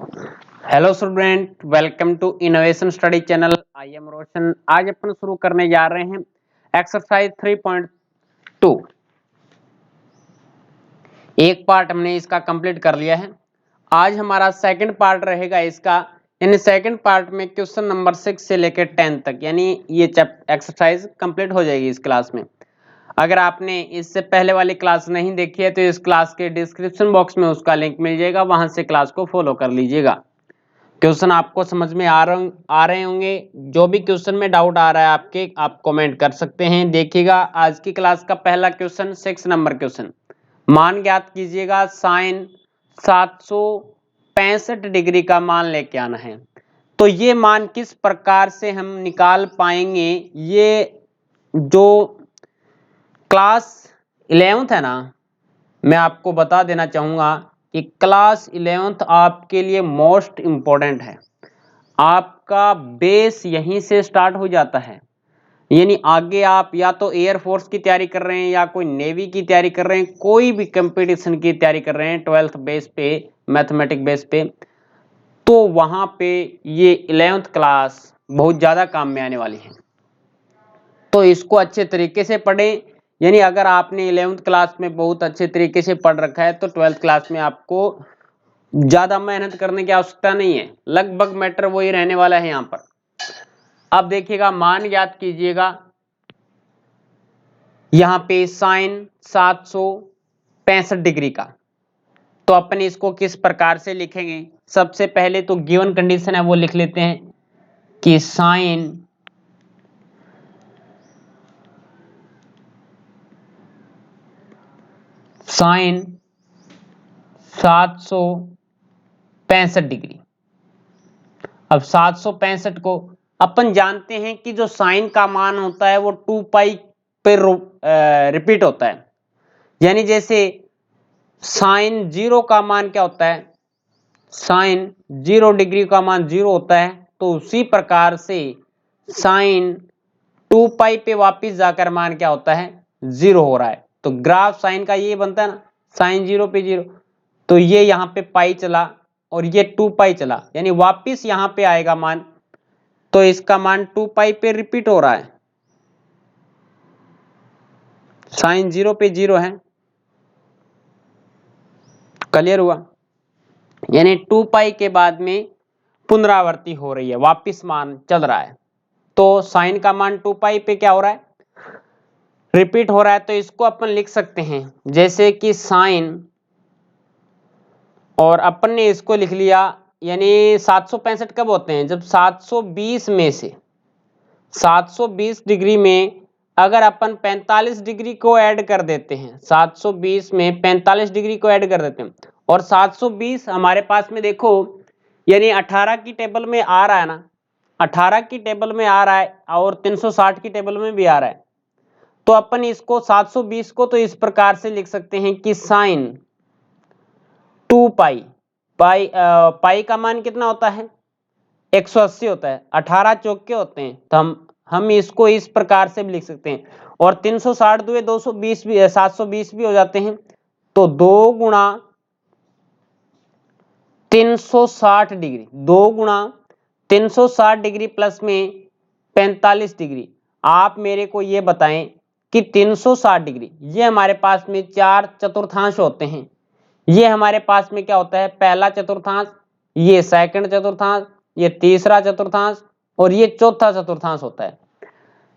Hello student, welcome to innovation study channel. I am Roshan. आज अपन शुरू करने जा रहे हैं एक्सरसाइज 3.2। एक पार्ट हमने इसका कंप्लीट कर लिया है। आज हमारा सेकंड पार्ट रहेगा इसका, यानी सेकंड पार्ट में क्वेश्चन नंबर 6 से लेकर 10 तक, यानी ये एक्सरसाइज कंप्लीट हो जाएगी इस क्लास में। अगर आपने इससे पहले वाली क्लास नहीं देखी है तो इस क्लास के डिस्क्रिप्शन बॉक्स में उसका लिंक मिल जाएगा, वहां से क्लास को फॉलो कर लीजिएगा। क्वेश्चन आपको समझ में आ रहे होंगे। जो भी क्वेश्चन में डाउट आ रहा है आपके, आप कमेंट कर सकते हैं। देखिएगा आज की क्लास का पहला क्वेश्चन 6 नंबर क्वेश्चन। मान ज्ञात कीजिएगा, साइन 765 डिग्री का मान लेके आना है। तो ये मान किस प्रकार से हम निकाल पाएंगे? ये जो क्लास 11th है ना, मैं आपको बता देना चाहूंगा कि क्लास 11th आपके लिए मोस्ट इंपॉर्टेंट है। आपका बेस यहीं से स्टार्ट हो जाता है, यानी आगे आप या तो एयरफोर्स की तैयारी कर रहे हैं या कोई नेवी की तैयारी कर रहे हैं, कोई भी कंपटीशन की तैयारी कर रहे हैं 12th बेस पे, मैथमेटिक बेस पे, तो वहां पे ये 11th क्लास बहुत ज्यादा काम में आने वाली है। तो इसको अच्छे तरीके से पढ़ें। यानी अगर आपने 11th क्लास में बहुत अच्छे तरीके से पढ़ रखा है तो 12th क्लास में आपको ज्यादा मेहनत करने की आवश्यकता नहीं है, लगभग मैटर वही रहने वाला है यहां पर। अब देखिएगा, मान याद कीजिएगा, यहां पे साइन 765 डिग्री का, तो अपन इसको किस प्रकार से लिखेंगे? सबसे पहले तो गिवन कंडीशन है वो लिख लेते हैं कि साइन साइन 765 डिग्री। अब 765 को अपन जानते हैं कि जो साइन का मान होता है वो 2 पाई पे रिपीट होता है। यानी जैसे साइन 0 का मान क्या होता है? साइन 0 डिग्री का मान 0 होता है। तो उसी प्रकार से साइन 2 पाई पे वापिस जाकर मान क्या होता है? 0 हो रहा है। तो ग्राफ साइन का ये बनता है ना, साइन 0 पे 0। तो ये यहाँ पे पाई चला और ये 2 पाई चला, यानी वापिस यहाँ पे आएगा मान। तो इसका मान 2 पाई पे रिपीट हो रहा है, साइन 0 पे 0 है। क्लियर हुआ? यानी 2 पाई के बाद में पुनरावृत्ति हो रही है, वापिस मान चल रहा है। तो साइन का मान 2 पाई पे क्या हो रहा है? रिपीट हो रहा है। तो इसको अपन लिख सकते हैं जैसे कि साइन, और अपन ने इसको लिख लिया, यानी 765 कब होते हैं? जब 720 में से 720 डिग्री में अगर अपन 45 डिग्री को ऐड कर देते हैं, 720 में 45 डिग्री को ऐड कर देते हैं, और 720 हमारे पास में देखो, यानी 18 की टेबल में आ रहा है ना, 18 की टेबल में आ रहा है और 360 की टेबल में भी आ रहा है। तो अपन इसको 720 को तो इस प्रकार से लिख सकते हैं कि साइन 2 पाई पाई का मान कितना होता है? 180 होता है। 18 चौके होते हैं, तो हम इसको इस प्रकार से भी लिख सकते हैं। और 360 दुए 220 भी 720 भी हो जाते हैं। तो 2 गुणा 360 डिग्री, 2 गुणा 360 डिग्री प्लस में 45 डिग्री। आप मेरे को ये बताएं कि 360 डिग्री, ये हमारे पास में 4 चतुर्थांश होते हैं। ये हमारे पास में क्या होता है? पहला चतुर्थांश, ये सेकंड चतुर्थांश, ये तीसरा चतुर्थांश और ये चौथा चतुर्थांश होता है।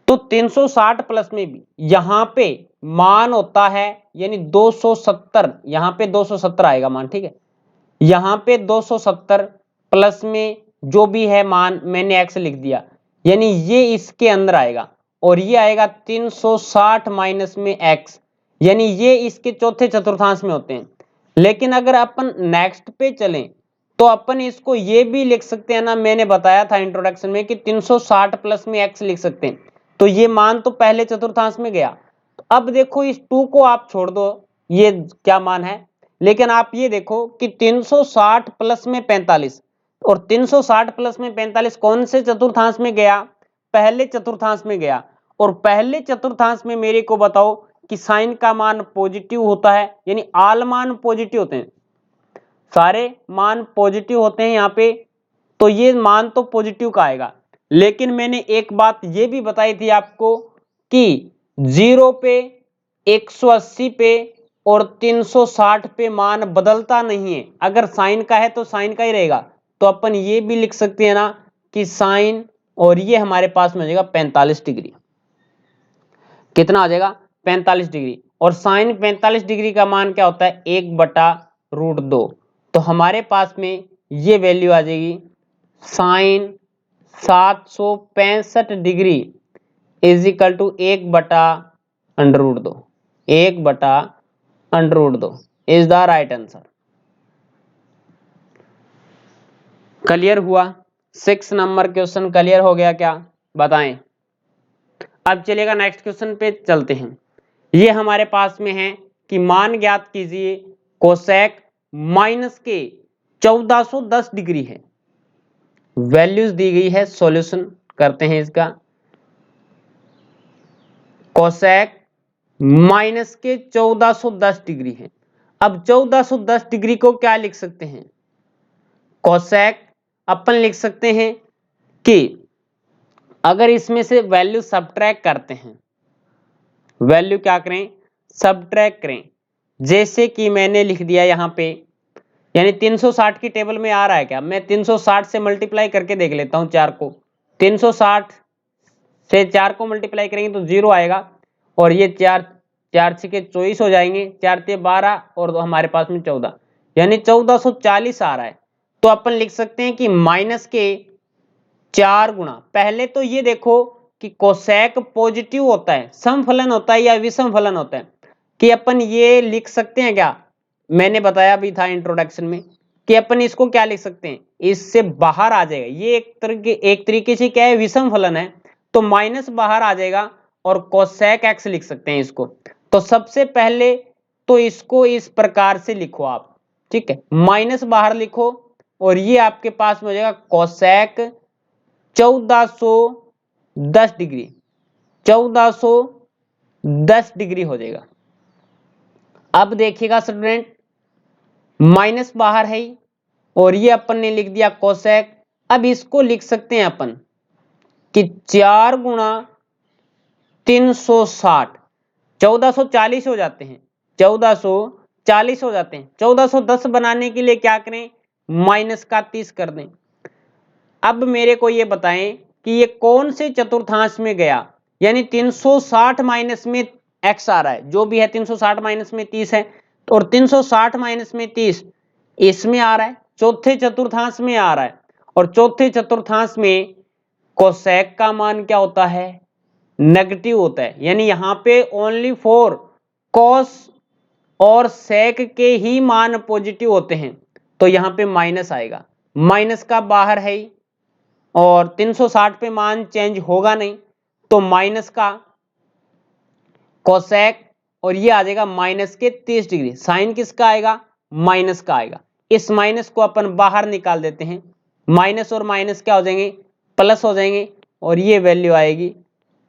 तो 360 प्लस में भी यहां पे मान होता है, यानी 270, यहां पे 270 आएगा मान, ठीक है। यहां पे 270 प्लस में जो भी है मान मैंने x लिख दिया, यानी ये इसके अंदर आएगा, और ये आएगा 360 माइनस में x, यानी ये इसके चौथे चतुर्थांश में होते हैं। लेकिन अगर अपन नेक्स्ट पे चलें तो अपन इसको ये भी लिख सकते हैं ना, मैंने बताया था इंट्रोडक्शन में कि 360 प्लस में x लिख सकते हैं। तो ये मान तो पहले चतुर्थांश में गया। तो अब देखो इस 2 को आप छोड़ दो, ये क्या मान है, लेकिन आप ये देखो कि 360 प्लस में 45, और 360 प्लस में 45 कौन से चतुर्थांश में गया? पहले चतुर्थांश में गया। और पहले चतुर्थांश में मेरे को बताओ कि साइन का मान पॉजिटिव होता है, यानी आल मान पॉजिटिव होते हैं। सारे मान पॉजिटिव होते हैं यहाँ पे, तो ये मान तो पॉजिटिव का आएगा। लेकिन मैंने एक बात ये भी बताई थी आपको कि 0 पे, 180 पे और 360 पे मान बदलता नहीं है। अगर साइन का है तो साइन का ही रहेगा। तो अपन ये भी लिख सकते हैं ना कि साइन, और ये हमारे पास में हो जाएगा 45 डिग्री। कितना आ जाएगा? 45 डिग्री। और साइन 45 डिग्री का मान क्या होता है? 1/√2। तो हमारे पास में ये वैल्यू आ जाएगी sine 765 degree is equal to 1/√2। 1/√2 is the right answer. Clear हुआ? 6 नंबर क्वेश्चन क्लियर हो गया क्या? बताएं। अब चलिएगा नेक्स्ट क्वेश्चन पे चलते हैं। ये हमारे पास में है कि मान ज्ञात कीजिए कोसेक माइनस के 1410 डिग्री है। वैल्यूज दी गई है, सॉल्यूशन करते हैं इसका। कोसेक माइनस के 1410 डिग्री है। अब 1410 डिग्री को क्या लिख सकते हैं? कोसेक अपन लिख सकते हैं कि अगर इसमें से वैल्यू सब्ट्रैक्ट करते हैं, वैल्यू क्या करें? सब्ट्रैक्ट करें। जैसे कि मैंने लिख दिया यहाँ पे, यानी 360 की टेबल में आ रहा है क्या? मैं 360 से मल्टीप्लाई करके देख लेता हूँ 4 को। 360 से 4 को मल्टीप्लाई करेंगे तो 0 आएगा, और ये 4 4 छके 24 हो जाएंगे, 4 ते 12 और हमारे पास में 14, यानी 1440 आ रहा है। तो अपन लिख सकते हैं कि माइनस के 4 गुना, पहले तो ये देखो कि कोसेक पॉजिटिव होता है, समफलन होता है या विषम फलन होता है, कि अपन ये लिख सकते हैं क्या? मैंने बताया भी था इंट्रोडक्शन में कि अपन इसको क्या लिख सकते हैं, इससे बाहर आ जाएगा। ये एक तरीके से क्या है? विषम फलन है, तो माइनस बाहर आ जाएगा और कोसेक एक्स लिख सकते हैं इसको। तो सबसे पहले तो इसको इस प्रकार से लिखो आप, ठीक है, माइनस बाहर लिखो और ये आपके पास में हो जाएगा कोसेक 1410 डिग्री, 1410 डिग्री हो जाएगा। अब देखिएगा स्टूडेंट, माइनस बाहर है और ये अपन ने लिख दिया कोसेक। अब इसको लिख सकते हैं अपन कि 4 गुणा 360, 1440 हो जाते हैं, 1440 हो जाते हैं। 1410 बनाने के लिए क्या करें? माइनस का 30 कर दें। अब मेरे को ये बताएं कि ये कौन से चतुर्थांश में गया, यानी 360 माइनस में x आ रहा है, जो भी है 360 माइनस में 30 है, और 360 माइनस में 30 इसमें आ रहा है, चौथे चतुर्थांश में आ रहा है। और चौथे चतुर्थांश में कोसेक का मान क्या होता है? नेगेटिव होता है, यानी यहाँ पे ओनली फॉर कॉस और सेक के ही मान पॉजिटिव होते हैं, तो यहाँ पे माइनस आएगा। माइनस का बाहर है और 360 पे मान चेंज होगा नहीं, तो माइनस का कोसेक, और ये आ जाएगा माइनस के 30 डिग्री। साइन किसका आएगा? माइनस का आएगा। इस माइनस को अपन बाहर निकाल देते हैं, माइनस और माइनस क्या हो जाएंगे? प्लस हो जाएंगे, और ये वैल्यू आएगी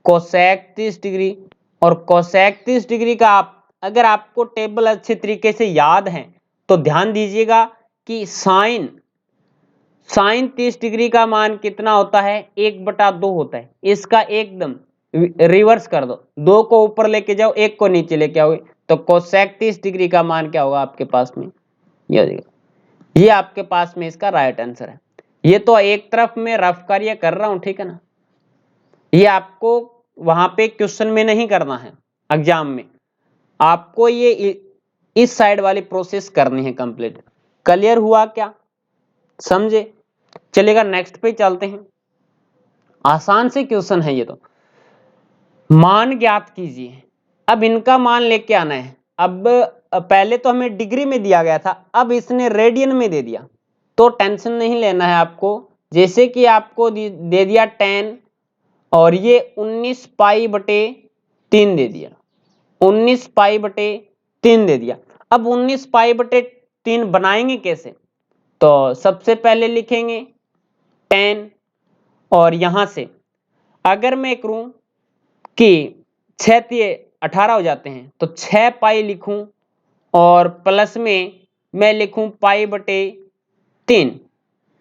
कोसेक 30 डिग्री। और कोसेक 30 डिग्री का आप अगर आपको टेबल अच्छे तरीके से याद है तो ध्यान दीजिएगा कि साइन 30 डिग्री का मान कितना होता है? 1/2 होता है। इसका एकदम रिवर्स कर दो, 2 को ऊपर लेके जाओ, 1 को नीचे लेके आओगे, तो कोसेक 30 डिग्री का मान क्या होगा आपके पास में? ये हो जाएगा। ये आपके पास में इसका राइट आंसर है। ये तो एक तरफ में रफ कार्य कर रहा हूं, ठीक है ना, ये आपको वहां पे क्वेश्चन में नहीं करना है, एग्जाम में आपको ये इस साइड वाली प्रोसेस करनी है कंप्लीट। क्लियर हुआ क्या? समझे? चलेगा नेक्स्ट पे चलते हैं। आसान से क्वेश्चन है ये तो। मान ज्ञात कीजिए। अब इनका मान लेके आना है। अब पहले तो हमें डिग्री में दिया गया था, अब इसने रेडियन में दे दिया, तो टेंशन नहीं लेना है आपको। जैसे कि आपको दे दिया 10 और ये 19 पाई बटे 3 दे दिया, 19 पाई बटे 3 दे दिया। अब 19 पाई बटे 3 बनाएंगे कैसे? तो सबसे पहले लिखेंगे 10, और यहां से अगर मैं करूं कि 6 18 हो जाते हैं, तो 6 पाई लिखूं और प्लस में मैं लिखूं पाई बटे 3,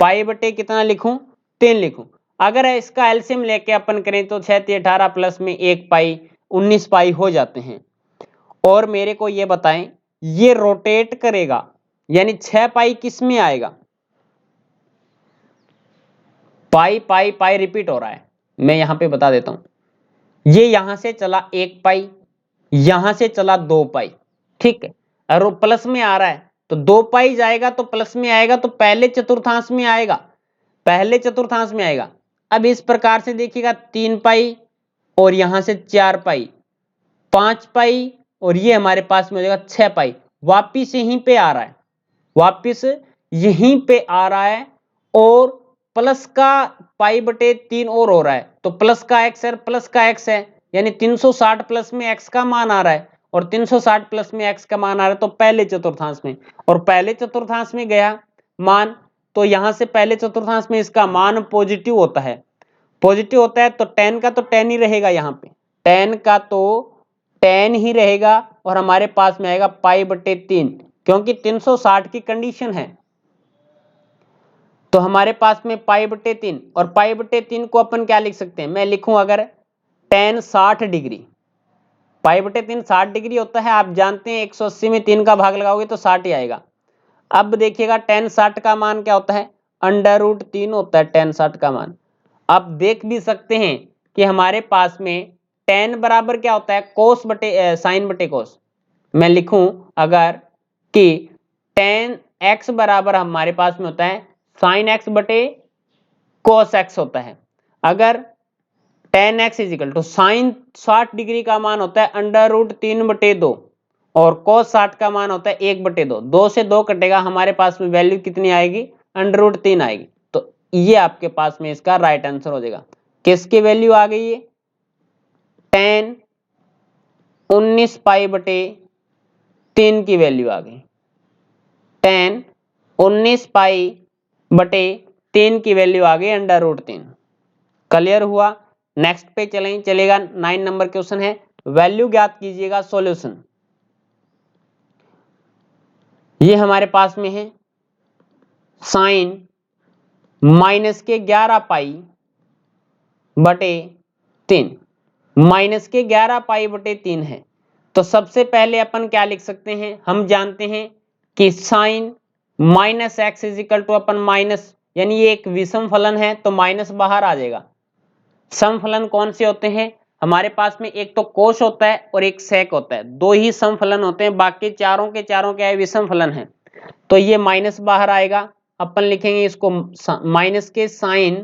पाई बटे कितना लिखूं, 3 लिखूं। अगर इसका एलसीएम लेके अपन करें तो 6 × 18 प्लस में 1 पाई 19 पाई हो जाते हैं। और मेरे को ये बताएं ये रोटेट करेगा यानी 6 पाई किस में आएगा, पाई पाई पाई रिपीट हो रहा है, मैं यहां पे बता देता हूं। ये यहां से चला 1 पाई, यहां से चला 2 पाई, ठीक है। और वो प्लस में आ रहा है तो 2 पाई जाएगा तो प्लस में आएगा तो पहले चतुर्थांश में आएगा, पहले चतुर्थांश में आएगा। अब इस प्रकार से देखिएगा 3 पाई और यहां से 4 पाई, 5 पाई और ये हमारे पास में हो जाएगा 6 पाई, वापिस यहीं पे आ रहा है, वापिस यहीं पे आ रहा है। और प्लस का पाई बटे 3 और हो रहा है तो प्लस का x है, प्लस का x है, यानी 360 प्लस में x का मान आ रहा है और 360 प्लस में x का मान आ रहा है तो पहले चतुर्थांश में, और पहले चतुर्थांश में गया मान तो यहां से पहले चतुर्थांश में इसका मान पॉजिटिव होता है, पॉजिटिव होता है तो tan का तो tan ही रहेगा, यहाँ पे tan का तो tan ही रहेगा और हमारे पास में आएगा पाई बटे 3, क्योंकि 360 की कंडीशन है तो हमारे पास में पाई बटे 3। और पाई बटे 3 को अपन क्या लिख सकते हैं, मैं लिखूं अगर tan 60 डिग्री, पाई बटे 3 60 डिग्री होता है, आप जानते हैं 180 में 3 का भाग लगाओगे तो 60 ही आएगा। अब देखिएगा tan 60 का मान क्या होता है, √3 होता है tan 60 का मान। आप देख भी सकते हैं कि हमारे पास में tan बराबर क्या होता है, कोस बटे साइन बटे कोस। मैं लिखूं अगर कि tan x बराबर हमारे पास में होता है साइन x बटे कोस x होता है। अगर tan x is equal to sine 60 degree का मान होता है √3/2 और कोस 60 का मान होता है 1/2, 2 से 2 कटेगा, हमारे पास में वैल्यू कितनी आएगी, √3 आएगी। तो ये आपके पास में इसका राइट आंसर हो जाएगा। किसकी वैल्यू आ गई है, tan 19 पाई बटे 3 की वैल्यू आ गई, tan 19 पाई बटे 3 की वैल्यू आ गई √3। क्लियर हुआ। नेक्स्ट पे चलेगा 9 नंबर क्वेश्चन है, वैल्यू ज्ञात कीजिएगा सॉल्यूशन। ये हमारे पास में है साइन -11 पाई बटे 3, -11 पाई बटे 3 है तो सबसे पहले अपन क्या लिख सकते हैं, हम जानते हैं कि sine -x is equal to अपन माइनस, यानी ये एक विषम फलन है तो माइनस बाहर आ जाएगा। समफलन कौन से होते हैं, हमारे पास में एक तो कोश होता है और एक सेक होता है, दो ही समफलन होते हैं, बाकी चारों के चारों क्या है, विषम फलन है। तो ये माइनस बाहर आएगा, अपन लिखेंगे इसको माइनस के साइन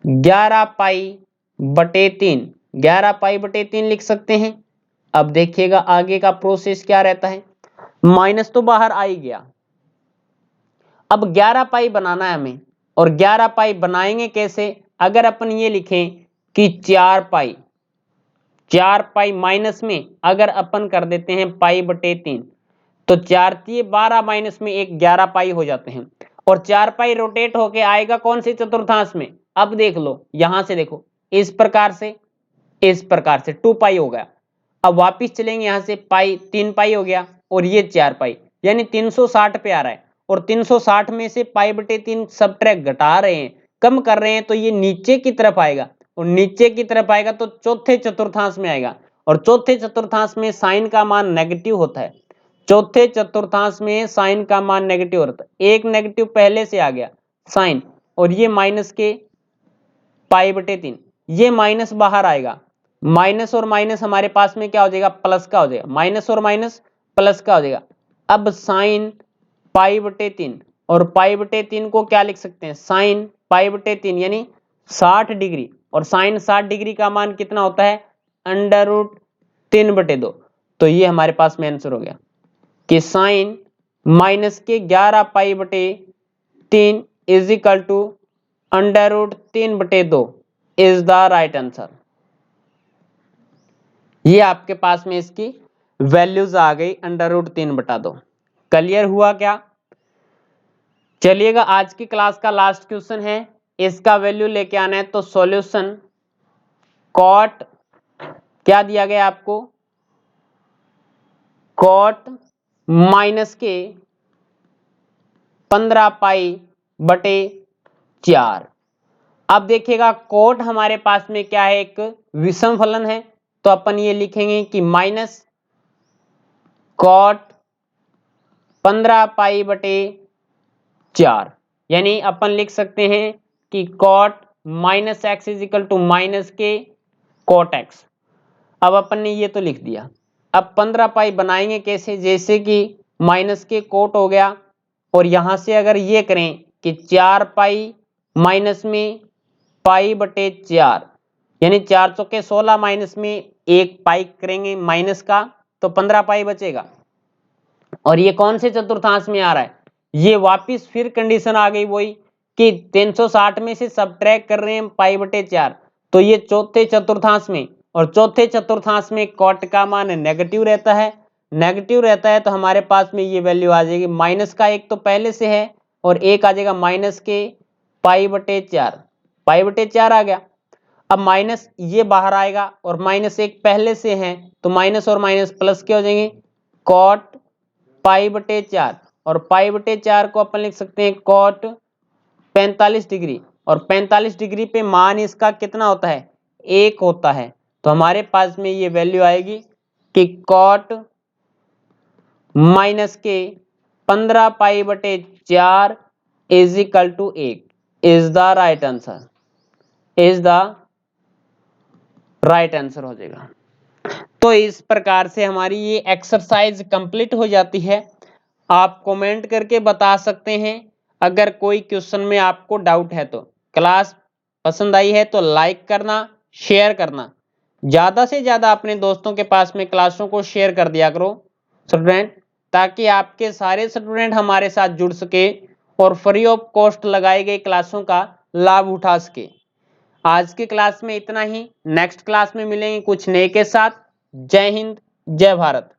11 पाई बटे 3, 11 पाई बटे 3 लिख सकते हैं। अब देखिएगा आगे का प्रोसेस क्या रहता है, माइनस तो बाहर आ ही गया, अब 11 पाई बनाना है हमें, और 11 पाई बनाएंगे कैसे, अगर अपन ये लिखें कि 4 पाई, 4 पाई माइनस में अगर अपन कर देते हैं पाई बटे 3 तो 4 3 12 माइनस में 1 11 पाई हो जाते हैं, और 4 पाई रोटेट होके आएगा कौन से चतुर्थांश में, अब देख लो यहां से देखो, इस प्रकार से, इस प्रकार से 2 पाई हो गया। अब वापिस चलेंगे यहां से, पाई 3 पाई हो गया और ये 4 पाई, यानी 360 पे आ रहा है, और 360 में से पाई बटे 3 सब्ट्रैक्ट घटा रहे हैं, कम कर रहे हैं, तो ये नीचे की तरफ आएगा, और नीचे की तरफ आएगा तो चौथे चतुर्थांश में आएगा, और चौथे चतुर्थांश में साइन का मान नेगेटिव होता है, चौथे चतुर्थांश में साइन का मान नेगेटिव होता है, एक नेगेटिव पहले से आ गया साइन, और ये माइनस के पाई बटे 3, ये माइनस बाहर आएगा, माइनस और माइनस हमारे पास में क्या हो जाएगा, प्लस का हो जाएगा, माइनस और माइनस प्लस का हो जाएगा। अब साइन पाई बटे 3 और पाई बटे 3 को क्या लिख सकते हैं, साइन पाई बटे 3 यानी 60 डिग्री, और साइन 60 डिग्री का मान कितना होता है, √3/2। तो ये हमारे पास में आंसर हो गया कि साइन -11 पाई बटे 3 is equal to √3/2 is the right answer. ये आपके पास में इसकी वैल्यूज आ गई √3/2। क्लियर हुआ क्या। चलिएगा आज की क्लास का लास्ट क्वेश्चन है, इसका वैल्यू लेके आना है, तो सॉल्यूशन कॉट क्या दिया गया आपको, कॉट -के 15 पाई बटे 4। अब देखिएगा कोट हमारे पास में क्या है, एक विषम फलन है, तो अपन ये लिखेंगे कि माइनस कॉट 15 पाई बटे 4, यानी अपन लिख सकते हैं कि cot minus x is equal to minus के कॉट एक्स। अब अपन ने ये तो लिख दिया। अब 15 पाई बनाएंगे कैसे, जैसे कि माइनस के कोट हो गया, और यहां से अगर ये करें कि 4 पाई माइनस में पाई बटे 4, यानी 4 चौके 16 माइनस में एक पाई करेंगे माइनस का, तो 15 पाई बचेगा। और ये कौन से चतुर्थांश में आ रहा है, ये वापिस फिर कंडीशन आ गई वही कि 360 में से सब्ट्रैक्ट कर रहे हैं पाई बटे 4, तो ये चौथे चतुर्थांश में, और चौथे चतुर्थांश में कॉट का मान नेगेटिव रहता है। नेगेटिव रहता है तो हमारे पास में ये वैल्यू आ जाएगी, माइनस का एक तो पहले से है और एक आ जाएगा माइनस के पाई बटे 4, पाई बटे 4 आ गया। अब माइनस ये बाहर आएगा और माइनस एक पहले से है, तो माइनस और माइनस प्लस क्या हो जाएंगे, कॉट पाई बटे 4, और पाई बटे 4 को अपन लिख सकते हैं कॉट 45 डिग्री, और 45 डिग्री पे मान इसका कितना होता है, 1 होता है। तो हमारे पास में ये वैल्यू आएगी कि कॉट माइनस के 15 पाई बटे 4 is equal to 1 is the right answer, is the right answer हो जाएगा। तो इस प्रकार से हमारी ये एक्सरसाइज कंप्लीट हो जाती है। आप कमेंट करके बता सकते हैं अगर कोई क्वेश्चन में आपको डाउट है तो। क्लास पसंद आई है तो लाइक करना, शेयर करना, ज्यादा से ज्यादा अपने दोस्तों के पास में क्लासों को शेयर कर दिया करो स्टूडेंट, ताकि आपके सारे स्टूडेंट हमारे साथ जुड़ सके और फ्री ऑफ कॉस्ट लगाई गई क्लासों का लाभ उठा सके। आज की क्लास में इतना ही, नेक्स्ट क्लास में मिलेंगे कुछ नए के साथ। जय हिंद, जय भारत।